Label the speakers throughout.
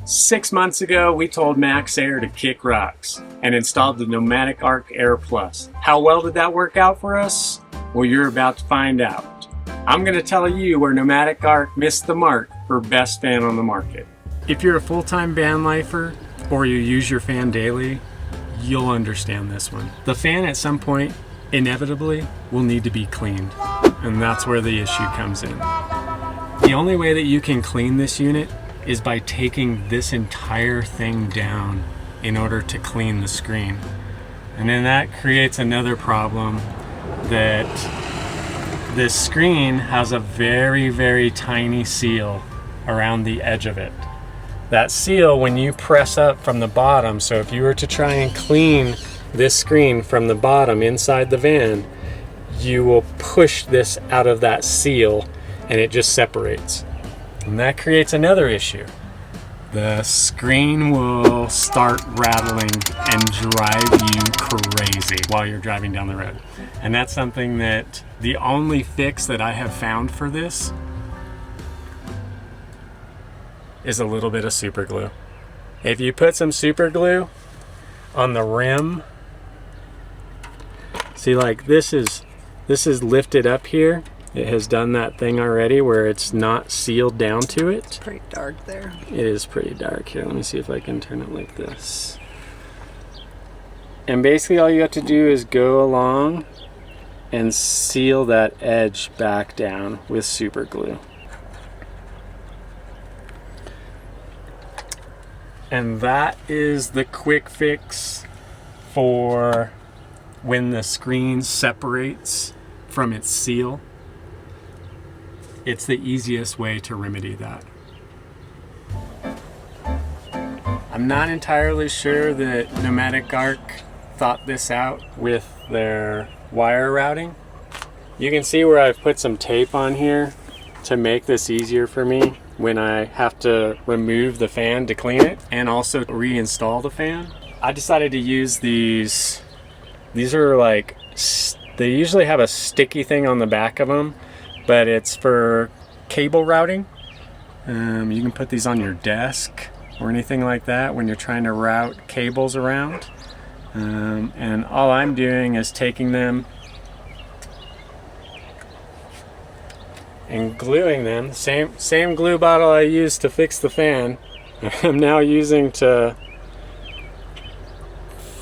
Speaker 1: 6 months ago, we told Max Air to kick rocks and installed the Nomadic Ark Air Plus. How well did that work out for us? Well, you're about to find out. I'm going to tell you where Nomadic Ark missed the mark for best fan on the market. If you're a full-time van lifer or you use your fan daily, you'll understand this one. The fan at some point, inevitably, will need to be cleaned, and that's where the issue comes in. The only way that you can clean this unit is by taking this entire thing down in order to clean the screen. And then that creates another problem, that this screen has a very, very tiny seal around the edge of it. That seal, when you press up from the bottom, so if you were to try and clean this screen from the bottom inside the van, you will push this out of that seal and it just separates. And that creates another issue. The screen will start rattling and drive you crazy while you're driving down the road. And that's something that the only fix that I have found for this is a little bit of super glue. If you put some super glue on the rim, see, like this is lifted up here. It has done that thing already where it's not sealed down to it.
Speaker 2: It's pretty dark there.
Speaker 1: It is pretty dark here. Let me see if I can turn it like this. And basically all you have to do is go along and seal that edge back down with super glue. And that is the quick fix for when the screen separates from its seal. It's the easiest way to remedy that. I'm not entirely sure that Nomadic Ark thought this out with their wire routing. You can see where I've put some tape on here to make this easier for me when I have to remove the fan to clean it and also reinstall the fan. I decided to use these. These are like, they usually have a sticky thing on the back of them, but it's for cable routing. You can put these on your desk or anything like that when you're trying to route cables around. And all I'm doing is taking them and gluing them. Same glue bottle I used to fix the fan, I'm now using to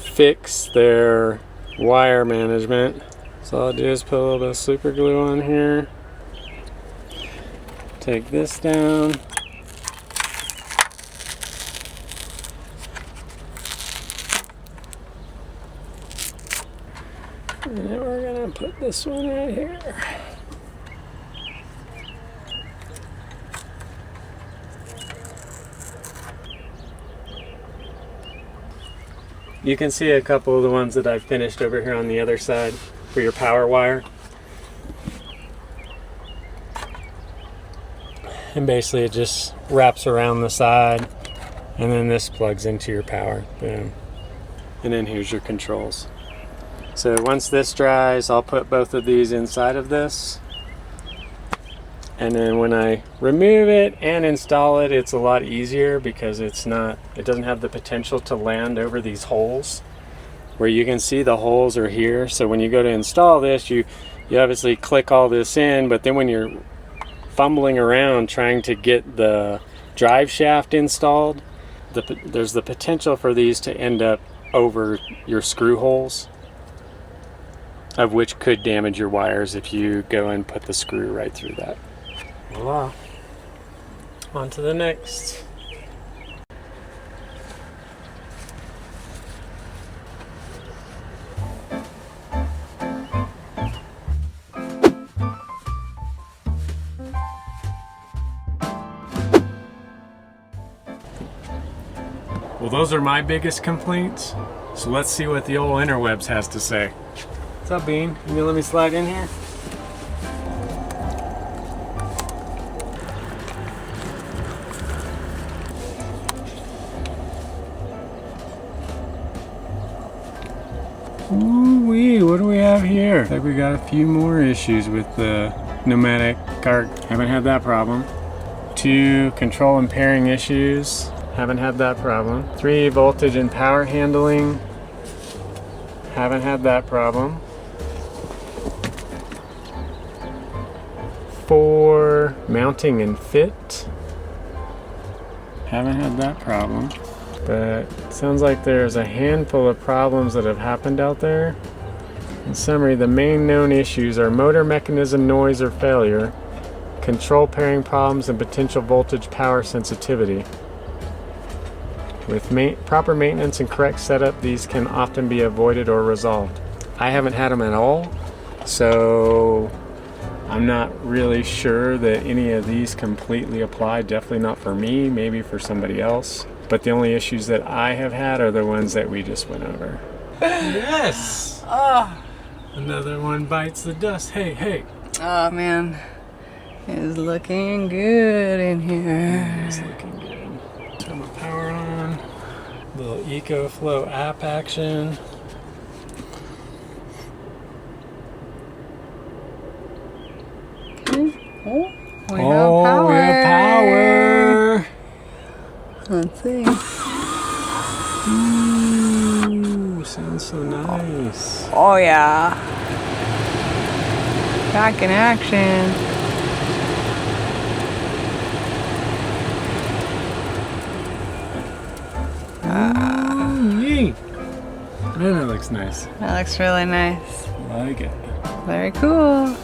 Speaker 1: fix their wire management. So all I'll do is put a little bit of super glue on here. Take this down. And then we're gonna put this one right here. You can see a couple of the ones that I've finished over here on the other side for your power wire. And basically it just wraps around the side, and then this plugs into your power. Boom. And then here's your controls. So once this dries, I'll put both of these inside of this. And then when I remove it and install it, it's a lot easier because it doesn't have the potential to land over these holes where you can see the holes are here. So when you go to install this, you obviously click all this in, but then when you're fumbling around trying to get the drive shaft installed, there's the potential for these to end up over your screw holes, of which could damage your wires if you go and put the screw right through that. Voila. On to the next. Well, those are my biggest complaints. So let's see what the old interwebs has to say. What's up, Bean? You gonna let me slide in here? Ooh-wee, what do we have here? Looks like we got a few more issues with the Nomadic Ark. Haven't had that problem. 2 control and pairing issues. Haven't had that problem. 3 voltage and power handling. Haven't had that problem. 4 mounting and fit. Haven't had that problem. But it sounds like there's a handful of problems that have happened out there. In summary, the main known issues are motor mechanism noise or failure, control pairing problems, and potential voltage power sensitivity. With proper maintenance and correct setup, these can often be avoided or resolved. I haven't had them at all, so I'm not really sure that any of these completely apply. Definitely not for me, maybe for somebody else. But the only issues that I have had are the ones that we just went over. Yes! Another one bites the dust. Hey, hey.
Speaker 2: Oh man, it's looking good in here.
Speaker 1: It's looking good. Turn my power on. Little EcoFlow app action.
Speaker 2: Okay. Oh, we have power.
Speaker 1: We have power.
Speaker 2: Let's see.
Speaker 1: Ooh, sounds so nice.
Speaker 2: Oh yeah. Back in action.
Speaker 1: Man, that looks nice.
Speaker 2: That looks really nice.
Speaker 1: I like it.
Speaker 2: Very cool.